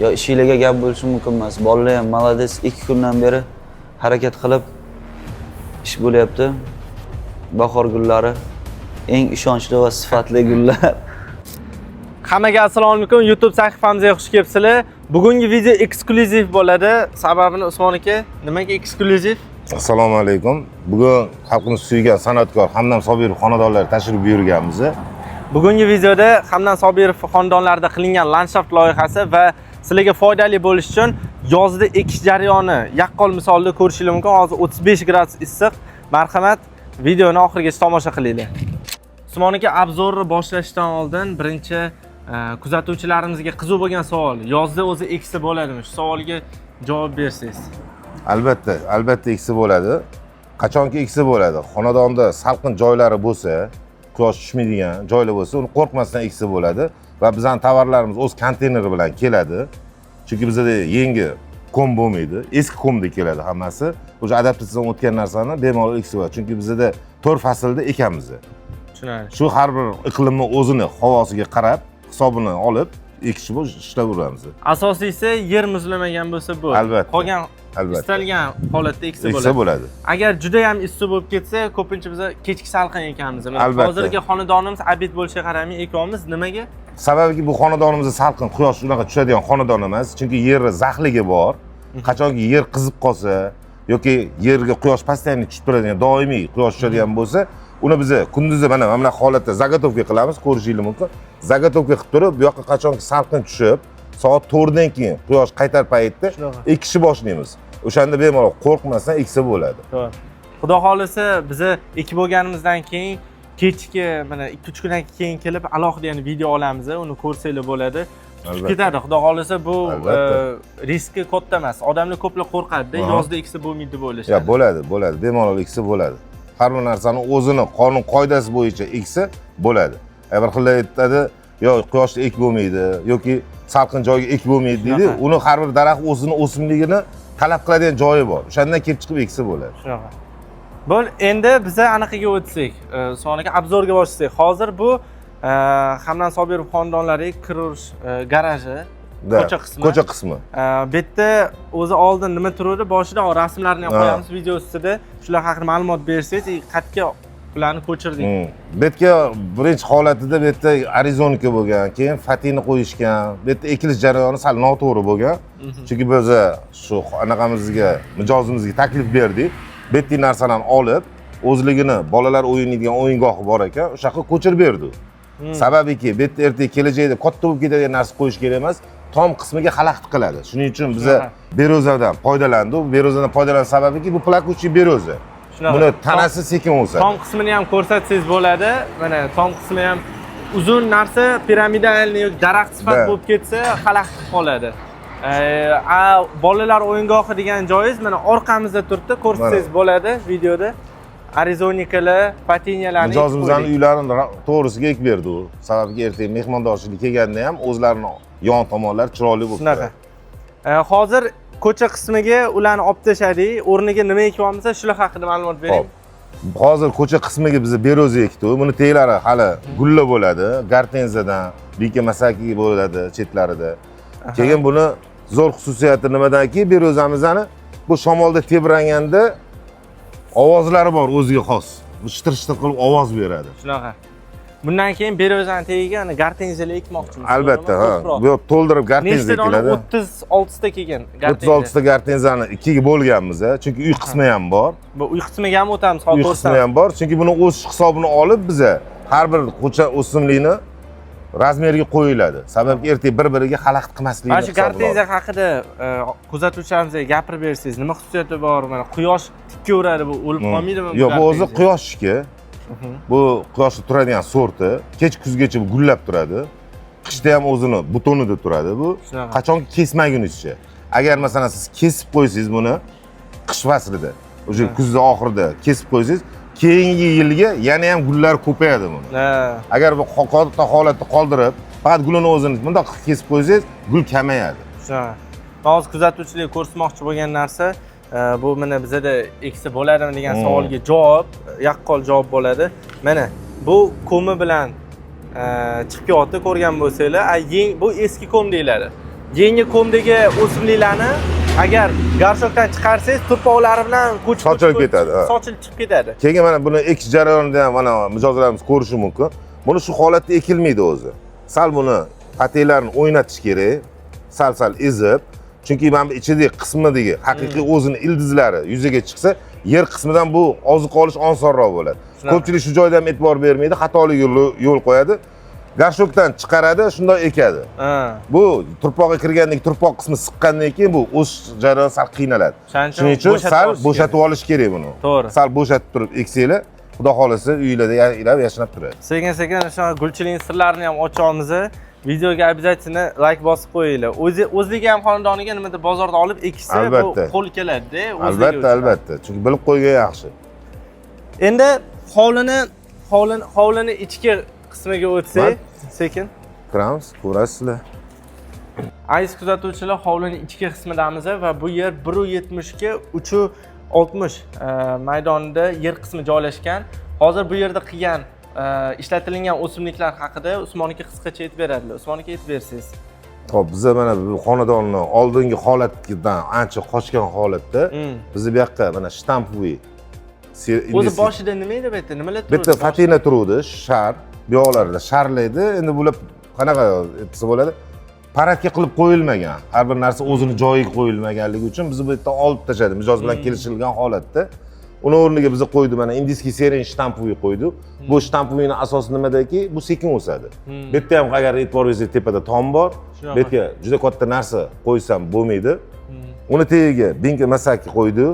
yo ishinglarga gap bo'lishi mumkin emas. Bolalar ham молодец, 2 kundan beri harakat qilib ish bo'lyapti. Bahor gullari eng ishonchli va sifatli gullar. Hammaga assalomu alaykum. YouTube sahifamizga xush kelibsizlar. Bugungi video eksklyuziv bo'ladi. Sababini Usmon aka, nimaga eksklyuziv? Assalomu alaykum. Bugun xalqimiz suygan san'atkor Hamdam Sobirov xonadonlari tashrif buyurganmiz. Bugungi videoda Hamdam Sobirov xonadonlarida qilingan landshaft loyihasi va sizlarga foydali bo'lish uchun yozda ekish jarayoni yaqqol misolida ko'rishingiz mumkin. Hozir 35 gradus issiq. Marhamat, videoni oxirigacha tomosha qilinglar. Usmon aka, obzorni boshlashdan oldin birinchi kuzatuvchilarimizga qiziq bo'lgan savol. Yozda o'zi eksa bo'ladimi? Shu savolga javob bersangiz. Albatta eksa bo'ladi. Qachonki eksa bo'ladi? Xonadonda salqin joylari bo'lsa, quyosh tushmaydigan joylar bo'lsa, uni qo'rqmasdan eksa bo'ladi va bizning tovarlarimiz o'z konteyneri bilan keladi. Chunki bizda yangi kom bo'lmaydi, eski komda keladi hammasi. O'sha adaptatsiyadan o'tgan narsani bemalol eksa bo'ladi. Chunki bizda 4 faslda ekamiz. Tushunarli. Shu har bir iqlimni o'zini havosiga qarab, hisobini olib ekish bo'yicha ishlab o'ramiz. Asosiysi yer muzlamagan bo'lsa bu. Albatta. Qolgan istalgan holatda eksa bo'ladi. Agar juda ham issiq bo'lib ketsa, ko'pincha biz kechki salqin ekamiz. Hozirgi xonadonimiz abid bo'lishiga qaramay ekyapmiz. Nimaga? Sababiki bu xonadonimizda salqin quyosh unaqa tushadigan xonadon emas, chunki yerda zaxligi bor. Qachonki yer qizib qolsa yoki yerga quyosh постоянно tushib turadigan, doimiy quyosh tushadigan bo'lsa, uni biz kunduzi mana bunaqa holatda zagotovka qilamiz, ko'rishingiz mumkin. Zagotovka qilib turib, bu yoqqa qachonki salqin tushib, soat 4 dan keyin quyosh qaytar paytda ekishni boshlaymiz. O'shanda bemalol qo'rqmasdan eksa bo'ladi. To'g'ri. Xudo xolisa biz ekib bo'lganimizdan keyin kechki mana 2-3 kundan keyin kelib alohida yana video olamiz, uni ko'rsanglar bo'ladi. Ketadi. Xudo xolisa bu riski katta emas. Odamlar ko'plar qo'rqadi, yozda eksa bo'lmaydi deb o'ylashadi. Yo'q, bo'ladi. Bemalol eksa bo'ladi. Har bir narsani o'zini qonun qoidasi bo'yicha eksa bo'ladi. Bir xillar aytadi, yo'q, quyoshda ek bo'lmaydi yoki salqin joyga ek bo'lmaydi deydi. Uni har bir daraxt o'zini o'simligini talab qiladigan joyi bor. O'shandan kelib chiqib eksa bo'ladi. Shunaqa. Bo'l, endi biz anaqaga o'tsak, sonaki obzorga boshlasak. Hozir bu Hamdam Sobirov xonadonlariga kirish garaji, ko'cha qismi. Bu yerda o'zi oldin nima turadi? Boshida rasmlarni ham qo'yamiz video ustida. Shular haqida ma'lumot bersangiz, qayerga ularni ko'chirdik. Bu yerga birinchi holatida bu yerda arizonika bo'lgan, keyin fatini qo'yishgan. Bu yerda ekilish jarayoni sal noto'g'ri bo'lgan. Chunki biz shu anaqamizga, mijozimizga taklif berdik. Bu yerda narsalarni olib, o'zligini bolalar o'ynaydigan o'yingohi bor ekan, o'sha yoqqa ko'chirib berdi. Sababiki bu yerda ertaga kelajakda katta bo'lib ketadigan narsa qo'yish kerak emas, tom qismiga xalaqit qiladi. Shuning uchun biz berozadan foydalandik. Berozadan foydalanish sababiki bu plakuchi beroza. Buni tanasi sekin o'sadi. Tom qismini ham ko'rsatsangiz bo'ladi. Mana tom qismi ham uzun narsa, piramidalni yoki daraxt sifat bo'lib ketsa, xalaqit qoladi. Bolalar o'yingohi degan joyingiz mana orqamizda turibdi, ko'rsatsangiz bo'ladi videoda. Arizonikalar, patinyalarni mijozimizning uylarini to'g'risiga ekib berdi u. Sababki ertaga mehmondorchilik kelganda ham o'zlarining yon tomonlari chiroyli bo'lib turadi. Hozir ko'cha qismiga ularni olib tashladik. O'rniga nima ekyapmiz, shular haqida ma'lumot bering. Hozir ko'cha qismiga biz beroza ekdik. Buni teglari hali gulla bo'ladi, gartenzadan, bika masaki bo'ladi chetlarida. Keyin buni zo'r xususiyati nimadanki, berozamizni bu shamolda tebranganda ovozlari bor o'ziga xos. Bu shitir-shitir qilib ovoz beradi. Shunaqa. Bundan keyin berozani tagiga gartenzalar ekmoqchimiz. Albatta, ha. Bu to'ldirib gartenza ekiladi. 36 ta kelgan gartenza. 36 ta gartenzani ikkiga bo'lganmiz, chunki uy qismi ham bor. Bu uy qismiga ham o'tamiz, hozir ko'rsatamiz. Uy qismi ham bor, chunki buni o'sish hisobini olib biz har bir qo'cha o'simlikni razmeriga qo'yiladi. Sababki ertaga bir-biriga xalaqit qilmasligini. Mana shu gartenza haqida kuzatuvchilarimizga gapirib bersangiz, nima xususiyati bor? Mana quyosh tikka uradi, bu o'lib qolmaydimi? Yo'q, bu o'zi quyoshki. Bu quyoshda turadigan sorti, kech-kuzgacha gullab turadi. Qishda ham o'zini butonida turadi bu. Qachonki kesmagunizcha. Agar masalan siz kesib qo'ysangiz buni qish faslida, o'sha kuzning oxirida kesib qo'ysangiz, keyingi yilga yana ham gullar ko'payadi buni. Agar bu katta holatda qoldirib, faqat gulini o'zini bundoq kesib qo'ysangiz, gul kamayadi. Hozir kuzatuvchilar ko'rsatmoqchi bo'lgan narsa bu mana bizada eksa bo'ladimi degan savolga javob, yaqqol javob bo'ladi. Mana bu ko'mi bilan chiqib ketdi, ko'rgan bo'lsanglar, bu eski kom deyiladi. yangi komdagi o'simliklarni agar garshokdan chiqarsangiz turpoqlari bilan Sochilib ketadi, ha. sochilib chiqib ketadi. Keyin mana buni ekish jarayonida ham mana mijozlarimiz ko'rishi mumkin. Buni shu holatda ekilmaydi o'zi. Sal buni patelarini o'ynatish kerak. Sal ezib. Chunki mana bu ichidagi qismidagi haqiqiy o'zini ildizlari yuzaga chiqsa, yer qismidan bu oziq olish osonroq bo'ladi. Ko'pchilik shu joyda ham e'tibor bermaydi, xatolik yo'l qo'yadi. Garshokdan chiqaradi, shunday ekadi. Bu turpoqqa kirgandek turpoq qismi siqqandan keyin bu o'sish jarayoni sal qiynaladi. Shuning uchun sal bo'shatib olish kerak buni. To'g'ri. Sal bo'shatib turib eksanglar, xudo xolisa uylarda yashnab turadi. Sekin o'sha gulchilik sirlarini ham ochamiz. Videoga обязательно like bosib qo'yinglar. O'zligi ham xonadoniga nimadir bozorda olib eksa bu qo'l keladi-da, Albatta. Chunki bilib qo'ygan yaxshi. Endi hovlini ichki qismiga o'tsak, sekin Kiramiz, ko'rasizlar. Aziz kuzatuvchilar, hovlining ichki qismidamiz va bu yer 1.70 ga 3.60 maydonida yer qismi joylashgan. Hozir bu yerda qilgan ishlatilgan o'simliklar haqida Usmonga qisqacha aytib beradilar. Usmonga aytib bersangiz. Xo'p, biz mana bu xonadonni oldingi holatidan ancha qochgan holatda biz bu yoqqa mana shtampoviy o'zi boshida nima edi bu yerda? Nimalar turibdi? Bitta fatina turuvdi, shar. Bu yoqlarda sharlaydi. Endi bular qanaqa desa bo'ladi? Paratga qilib qo'yilmagan. Har bir narsa o'zini joyiga qo'yilmaganligi uchun biz bu yerdan olib tashladik. Mijoz bilan kelishilgan holatda. Uni o'rniga biz qo'ydik, mana indiskiy seren shtampoviy qo'ydik. Bu shtampoviyning asosi nimadaki? Bu sekin o'sadi. Bu yerda ham agar e'tibor bersangiz tepada tom bor. Bu yerga juda katta narsa qo'ysam bo'lmaydi. Uni tagiga binka masaki qo'ydik.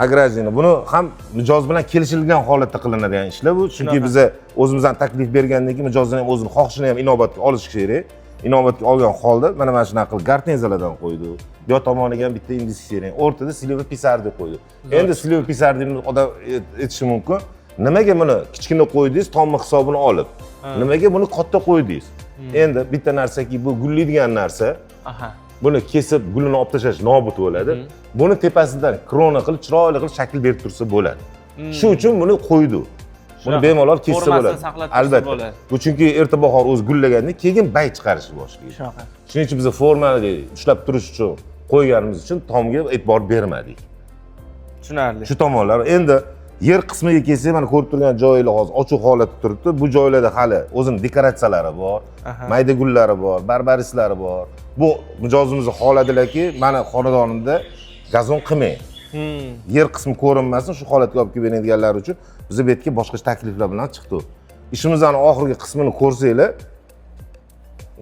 Agrajini. Buni ham mijoz bilan kelishilgan holatda qilinadigan ishlar bu. Chunki biz o'zimizdan taklif bergandan keyin mijozdan ham o'zining xohishini ham inobatga olish kerak. Inobatga olgan holda mana shunaqa qilib gartenzalardan qo'ydik. Bu tomoniga ham bitta indiskiy seren, o'rtada silver pisardi qo'ydik. Endi silver pisardini odam aytishi mumkin. Nimaga buni kichkina qo'ydingiz, tomni hisobini olib? Nimaga buni katta qo'ydingiz? Endi bitta narsaki, bu gullaydigan narsa. Buni kesib, gulini olib tashlash nobud bo'ladi. Buni tepasidan krona qilib, chiroyli qilib shakl berib tursa bo'ladi. Shu uchun buni qo'ydik. Buni bemalol kessa bo'ladi. Albatta. Bu chunki erta bahor o'zi gullagandan keyin bay chiqarishni boshlaydi. Shuning uchun biz formani ushlab turish uchun qo'yganimiz uchun tomga e'tibor bermadik. Tushunarli. Shu tomonlar. Endi yer qismiga kelsak, mana ko'rib turgan joylar hozir ochiq holatda turibdi. Bu joylarda hali o'zining dekoratsiyalari bor, mayda gullari bor, barbarislari bor. Bu mijozimizning holatilarki, mana xonadonimda gazon qilmang. Yer qismi ko'rinmasin, shu holatga olib kelib beradiganlar uchun biz bu yerga boshqa takliflar bilan chiqdik. Ishimizning oxirgi qismini ko'rsanglar,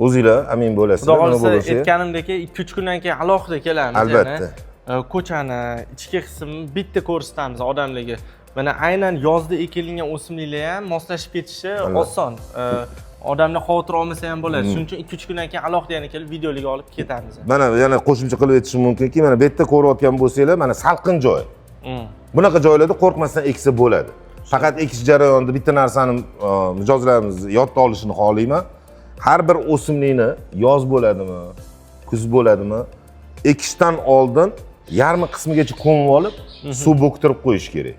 o'zinglar amin bo'lasizlar. Xudo xolisa aytganimdek 2-3 kundan keyin alohida kelamiz. Albatta. Ko'chani ichki qismini bitta ko'rsatamiz odamlarga. Mana aynan yozda ekilgan o'simliklar ham moslashib ketishi oson. Odamlar xavotir olmasa ham bo'ladi. Shuning uchun 2-3 kundan keyin alohida yana kelib videoliga olib ketamiz. Mana yana qo'shimcha qilib aytishim mumkinki, mana bu yerda ko'rayotgan bo'lsanglar, mana salqin joy. Bunaqa joylarda qo'rqmasdan eksa bo'ladi. Faqat ekish jarayonida bitta narsani mijozlarimiz yodda olishini xohlayman. Har bir o'simlikni yoz bo'ladimi, kuz bo'ladimi, ekishdan oldin yarmi qismigacha ko'mib olib, suv bo'ktirib qo'yish kerak.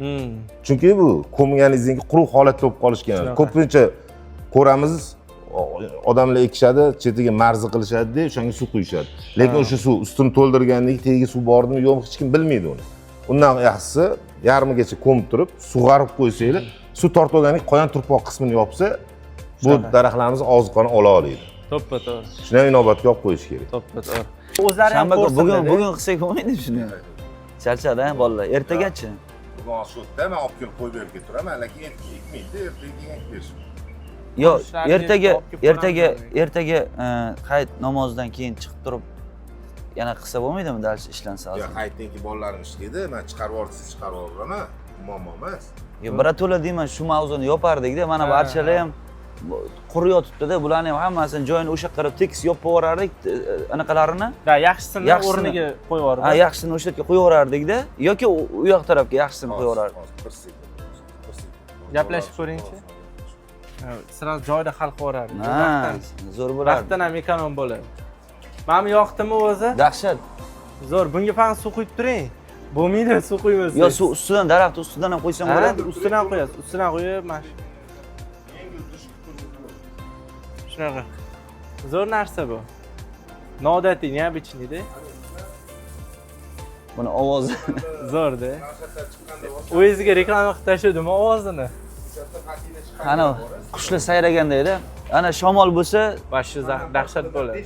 Chunki bu ko'mganingizdan keyin quruq holatda bo'lib qolish kerak. Ko'pincha ko'ramiz, odamlar ekishadi, chetiga marzi qilishadi-da, o'shanga suv quyishadi. Lekin o'sha suv ustini to'ldirgandan keyin tagiga suv bormi, yo'qmi hech kim bilmaydi uni. Undan yaxshisi yarmigacha ko'mib turib, sug'arib qo'ysanglar, suv tortib olgandan keyin qolgan turpoq qismini yopsa, bu daraxtlarimiz oziqani ola oladi. To'ppa-to'g'ri. Shuni inobatga olib qo'yish kerak. To'ppa-to'g'ri. O'zlari ham bugun qilsak bo'lmaydi shuni. Charchadi, bolalar. Ertagachi. Bugun shu yerda men olib kelib qo'yib berib ketiraman, lekin ekmaydi, ertaga ekib berish. Yo'q, ertaga hayit namozidan keyin chiqib turib yana qilsa bo'lmaydimi, dars ishlansa hozir? Yo'q, hayitdan keyin bolalarim ishlaydi, men chiqarib yuborsangiz chiqarib yuboraman. Muammo emas. Yo'q, birato'la deyman, shu mavzuni yopardik-da. Mana barchalar ham qurib yotibdi-da, bularni ham hammasini joyini o'sha qilib tekis yopib yuborardik, anaqalarini. Ha, yaxshisini o'rniga qo'yib yuborib. Ha, yaxshisini o'sha yerga qo'yib yuborardik-da, yoki u yoq tarafga yaxshisini qo'yib yuborardik. Gaplashib ko'ring-chi. Sirasi joyida hal qilib yuborardik. Zo'r bo'lardi. Vaqtdan ham ekonom bo'ladi. Mana yoqdimi o'zi? Dahshat. Zo'r, bunga faqat suv quyib turing. Bo'lmaydi, suv quymaysiz. Yo, suv ustidan, daraxt ustidan ham qo'ysam bo'ladi. Ustidan qo'yasiz. Ustidan qo'yib, mana shunaqa. Zo'r narsa bu. Noodatiy, необычный-da. Buni ovozi Zo'rda. O'zingizga reklama qilib tashladimi ovozini? ana qushlar sayraganda edi. Ana shamol bo'lsa, Va shu dahshat bo'ladi.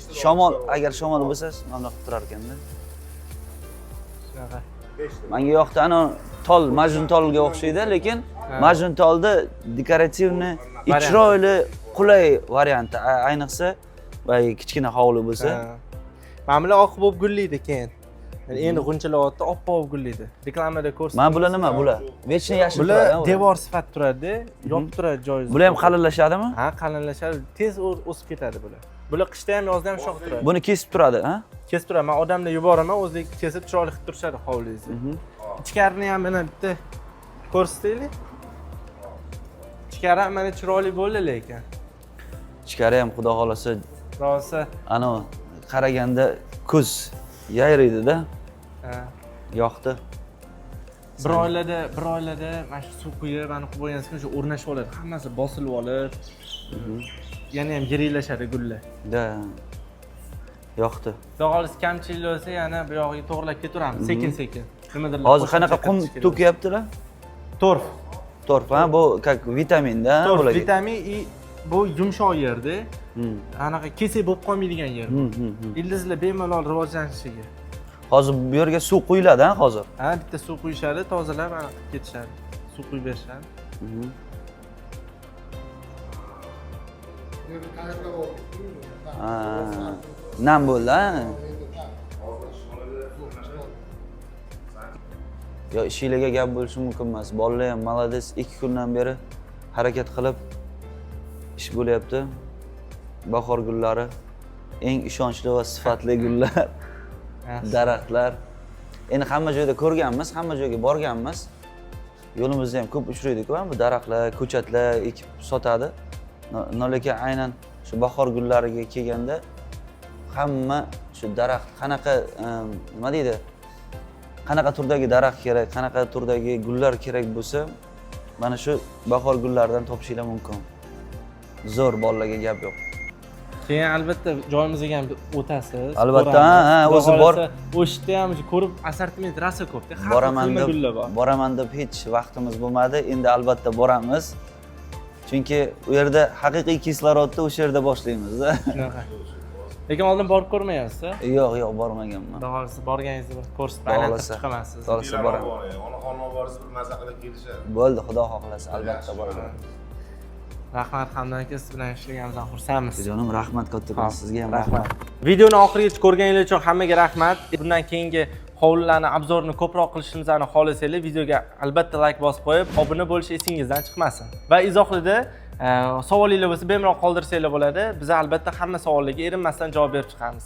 agar shamol bo'lsa, mana qilib turar ekanda. Shunaqa. Menga yoqdi ana tol, majnun tolga o'xshaydi, lekin majnun tolda dekorativni, chiroyli, qulay varianti. Ayniqsa, voy kichkina hovli bo'lsa, Mana bular oq bo'lib gullaydi keyin. Endi g'unchalayapti, oppoq gullaydi. Reklamada ko'rsatdim. mana bular nima bular? Vechni yashil Bular turadi. devor sifat turadi, yopib turadi joyida. Bular ham qalinlashadimi? Ha, qalinlashadi, tez o'sib ketadi bular. Bular qishda ham, yozda ham shoh turadi. Buni kesib turadi, ha? Kesib turadi. Men odamlar yuboraman, o'zlari kesib chiroyli qilib turishadi hovlingizni. Ichkarini ham mana bitta ko'rsataylik. Ichkari ham mana chiroyli bo'ldi lekin. Ichkari ham xudo xolasa, Rosa. ana qaraganda ko'z yayraydi-da. Ha. Yoqdi. Bir oilada mana shu suv quyib, mana qilib qo'ygansiz shu o'rnashib oladi. Hammasi bosilib olib. Yana ham yiriklashadi gullar. Da. Yoqdi. Xudo xohlasa kamchilik bo'lsa, yana bu yog'iga to'g'rilab ketaveramiz, sekin-sekin. Nimadirlar. Hozir qanaqa qum to'kyaptilar? Torf. Torf, ha, bu как vitamin-da bularga. Vitamin и bu yumshoq yerda. Anaqa kesak bo'lib qolmaydigan yer. Ildizlar bemalol rivojlanishiga. Hozir bu yerga suv quyiladi, ha, hozir. Ha, bitta suv quyishadi, tozalab ana qilib ketishadi. Suv quyib berishadi. Nam bo'ldi, ha? Yo, ishinglarga gap bo'lishi mumkin emas. Bolalar ham молодец, 2 kundan beri harakat qilib ish bo'lyapti. Bahor gullari, eng ishonchli va sifatli gullar, daraxtlar. Endi hamma joyda ko'rganmiz, hamma joyga borganmiz. Yo'limizda ham ko'p uchraydi-ku, bu daraxtlar, ko'chatlar ekib sotadi. Lekin aynan shu bahor gullariga kelganda hamma shu daraxt qanaqa nima deydi? Qanaqa turdagi daraxt kerak, qanaqa turdagi gullar kerak bo'lsa, mana shu bahor gullaridan topishinglar mumkin. Zo'r, bolalarga gap yo'q. Keyin albatta joyimizga ham o'tasiz. Albatta, ha, o'zi bor. O'shda ham ko'rib assortiment rosa ko'p-da. Boraman deb hech vaqtimiz bo'lmadi. Endi albatta boramiz. Chunki u yerda haqiqiy kislorodni o'sha yerda boshlaymiz-da. Shunaqa. Lekin oldin borib ko'rmayapsiz-a? Yo'q, bormaganman. Xudo xohlasa borganingizni ko'rsatib aylantirib chiqamansiz. Xudo xohlasa boraman. Onaxon oborsiz bir maza qilib kelishadi. Bo'ldi, xudo xohlasa albatta boraman. Rahmat Hamdon aka, siz bilan ishlaganimizdan xursandmiz. Jonim, rahmat kattakon, sizga ham rahmat. Videoni oxirigacha ko'rganingiz uchun hammaga rahmat. Bundan keyingi hovlilarni obzorini ko'proq qilishimizni xohlasanglar, videoga albatta like bosib qo'yib, obuna bo'lish esingizdan chiqmasin. Va izohlarda savolinglar bo'lsa bemalol qoldirsanglar bo'ladi. Biz albatta hamma savollarga erinmasdan javob berib chiqamiz.